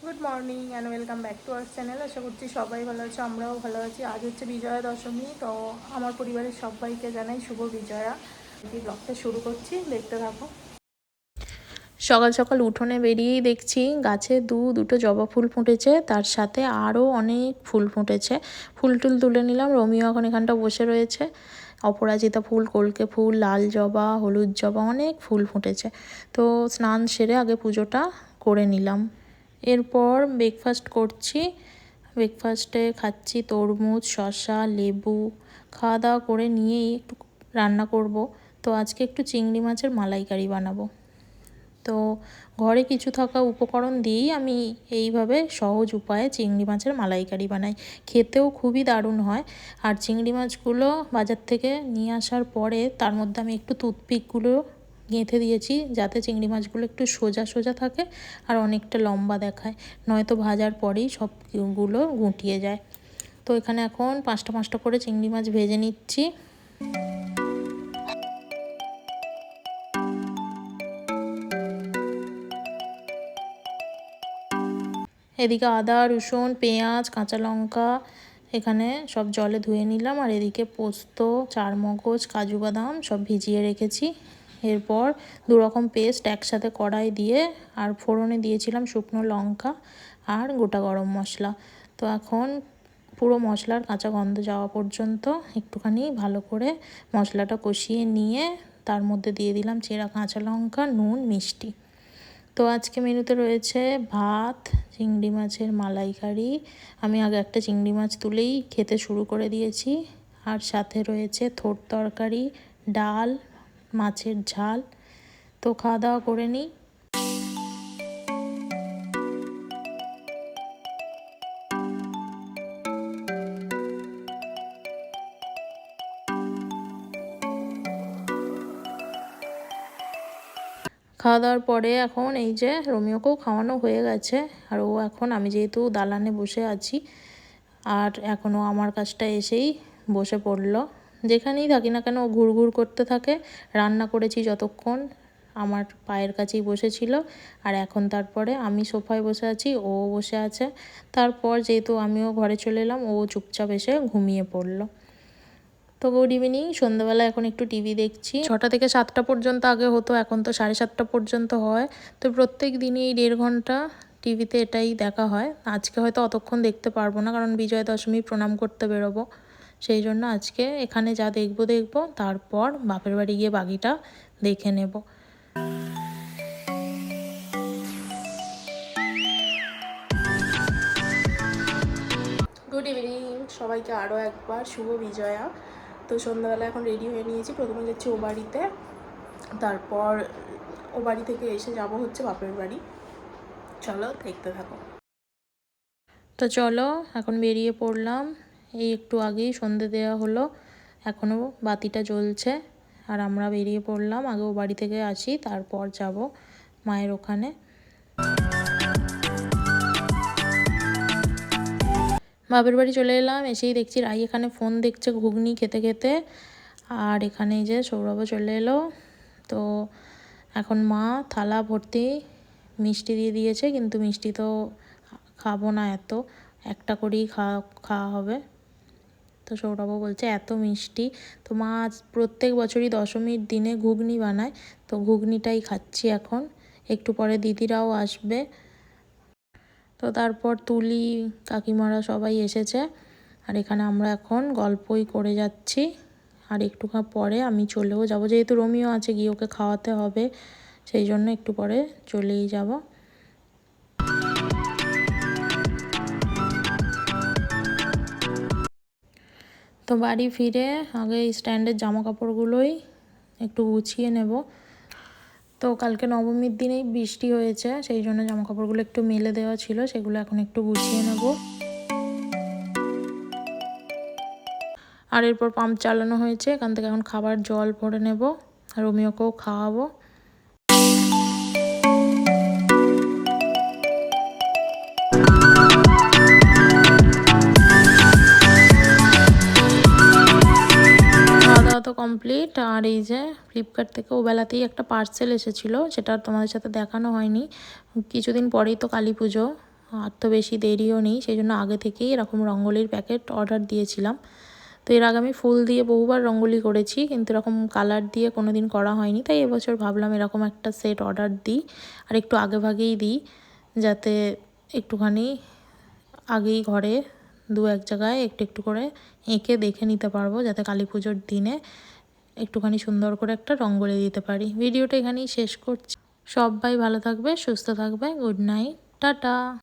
Good morning and welcome back to our channel. আশা করছি সবাই ভালো আছে, আমরাও ভালো আছি। আজ হচ্ছে বিজয়া দশমী, তো আমার পরিবারের সবাইকে জানাই শুভ বিজয়া। এই ব্লগটা শুরু করছি, দেখতে থাকো। সকাল সকাল উঠোনে বেরিয়েই দেখছি গাছে দুটো জবা ফুল ফুটেছে, তার সাথে আরও অনেক ফুল ফুটেছে। ফুল টুল তুলে নিলাম। রোমিও এখন এখানটা বসে রয়েছে। অপরাজিতা ফুল, কলকে ফুল, লাল জবা, হলুদ জবা, অনেক ফুল ফুটেছে। তো স্নান সেরে আগে পুজোটা করে নিলাম। এরপর ব্রেকফাস্ট করছি। ব্রেকফাস্টে খাচ্ছি তরমুজ, শসা, লেবু। খাওয়া দাওয়া করে নিয়েই একটু রান্না করব। তো আজকে একটু চিংড়ি মাছের মালাইকারি বানাবো। তো ঘরে কিছু থাকা উপকরণ দিয়েই আমি এইভাবে সহজ উপায়ে চিংড়ি মাছের মালাইকারি বানাই। খেতেও খুবই দারুণ হয়। আর চিংড়ি মাছগুলো বাজার থেকে নিয়ে আসার পরে তার মধ্যে আমি একটু টুথপিকগুলো গেঁথে দিয়েছি, যাতে চিংড়ি মাছগুলো একটু সোজা সোজা থাকে আর অনেকটা লম্বা দেখায়, নয়তো ভাজার পরেই সবগুলো গুটিয়ে যায়। তো এখানে এখন পাঁচটা পাঁচটা করে চিংড়ি মাছ ভেজে নিচ্ছি। এদিকে আদা, রসুন, পেঁয়াজ, কাঁচা লঙ্কা এখানে সব জলে ধুয়ে নিলাম। আর এদিকে পোস্ত, চারমগজ, কাজু বাদাম সব ভিজিয়ে রেখেছি। এরপর দুরকম পেস্ট একসাথে কড়াই দিয়ে আর ফোড়নে দিয়েছিলাম শুকনো লঙ্কা আর গোটা গরম মশলা। তো এখন পুরো মশলার কাঁচা গন্ধ যাওয়া পর্যন্ত একটুখানি ভালো করে মশলাটা কষিয়ে নিয়ে তার মধ্যে দিয়ে দিলাম চেরা কাঁচা লঙ্কা, নুন, মিষ্টি। তো আজকে মেনুতে রয়েছে ভাত, চিংড়ি মাছের মালাইকারি। আমি আগে একটা চিংড়ি মাছ তুলেই খেতে শুরু করে দিয়েছি। আর সাথে রয়েছে থোড় তরকারি, ডাল, মাছের ঝাল। তো খাওয়া দাওয়া করে নিই। খাওয়া দাওয়ার পরে এখন এই যে রোমিওকেও খাওয়ানো হয়ে গেছে। আর ও এখন, আমি যেহেতু দালানে বসে আছি, আর এখনও আমার কাছটা এসেই বসে পড়লো। যেখানেই থাকি না কেন ও ঘুরঘুর করতে থাকে। রান্না করেছি যতক্ষণ আমার পায়ের কাছেই বসেছিল। আর এখন তারপরে আমি সোফায় বসে আছি, ও বসে আছে। তারপর যেহেতু আমিও ঘরে চলে এলাম, ও চুপচাপ এসে ঘুমিয়ে পড়লো। তো গুড ইভিনিং। সন্ধ্যাবেলা এখন একটু টিভি দেখছি। 6টা থেকে 7টা পর্যন্ত আগে হতো, এখন তো 7:30 পর্যন্ত হয়। তো প্রত্যেক দিনই এই 1.5 ঘন্টা টিভিতে এটাই দেখা হয়। আজকে হয়তো অতক্ষণ দেখতে পারবো না, কারণ বিজয়া দশমী প্রণাম করতে বেরোবো। সেই জন্য আজকে এখানে যা দেখবো, তারপর বাপের বাড়ি গিয়ে বাকিটা দেখে নেব। গুড ইভিনিং সবাইকে আরও একবার শুভ বিজয়া। তো সন্ধ্যাবেলা এখন রেডি হয়ে নিয়েছি। প্রথমে যাচ্ছি ও বাড়িতে, তারপর ও বাড়ি থেকে এসে যাব হচ্ছে বাপের বাড়ি। চলো দেখতে থাকো। তো চলো এখন বেরিয়ে পড়লাম। এই একটু আগেই সন্ধে দেওয়া হলো, এখনও বাতিটা জ্বলছে। আর আমরা বেরিয়ে পড়লাম। আগে ও বাড়ি থেকে আসি, তারপর যাব মায়ের ওখানে। বাপের বাড়ি চলে এলাম। এসেই দেখছি রাই এখানে ফোন দেখছে ঘুগনি খেতে খেতে। আর এখানে যে সৌরভও চলে এলো। তো এখন মা থালা ভর্তি মিষ্টি দিয়ে দিয়েছে, কিন্তু মিষ্টি তো খাবো না, একটা করেই খাওয়া হবে। তো সৌরভও বলছে এত মিষ্টি। তো মা প্রত্যেক বছরই দশমীর দিনে ঘুগনি বানায়, তো ঘুগনিটাই খাচ্ছি এখন। একটু পরে দিদিরাও আসবে। তো তারপর তুলি, কাকিমারা সবাই এসেছে। আর এখানে আমরা এখন গল্পই করে যাচ্ছি। আর একটুক্ষণ পরে আমি চলেও যাব, যেহেতু রোমিও আছে, গিয়ে ওকে খাওয়াতে হবে। সেই জন্য একটু পরে চলেই যাব। তো বাড়ি ফিরে আগে স্ট্যান্ডের জামা কাপড়গুলোই একটু গুছিয়ে নেব। তো কালকে নবমীর দিনেই বৃষ্টি হয়েছে, সেই জন্য জামা কাপড়গুলো একটু মেলে দেওয়া ছিল, সেগুলো এখন একটু গুছিয়ে নেব। আর এরপর পাম্প চালানো হয়েছে, এখান থেকে এখন খাবার জল ভরে নেব আর রোমিওকেও খাওয়াবো। খাওয়া দাওয়া তো কমপ্লিট। আর এই যে ফ্লিপকার্ট থেকে ওবেলাতেই একটা পার্সেল এসেছিলো, সেটা তোমাদের সাথে দেখানো হয়নি। কিছুদিন পরেই তো কালী পুজো, আর তো বেশি দেরিও নেই, সেই জন্য আগে থেকেই এরকম রঙ্গোলির প্যাকেট অর্ডার দিয়েছিলাম। তো এর আগে আমি ফুল দিয়ে বহুবার রঙ্গোলি করেছি, কিন্তু এরকম কালার দিয়ে কোনো দিন করা হয়নি। তাই এবছর ভাবলাম এরকম একটা সেট অর্ডার দিই, আর একটু আগে ভাগেই দিই, যাতে একটুখানি আগেই ঘরে দু এক জায়গায় একটু একটু করে এঁকে দেখে নিতে পারবো, যাতে কালী পুজোর দিনে একটুখানি সুন্দর করে একটা রঙ্গোলি দিতে পারি। ভিডিওটা এখানেই শেষ করছি। সবাই ভালো থাকবে, সুস্থ থাকবে। Good night, tata.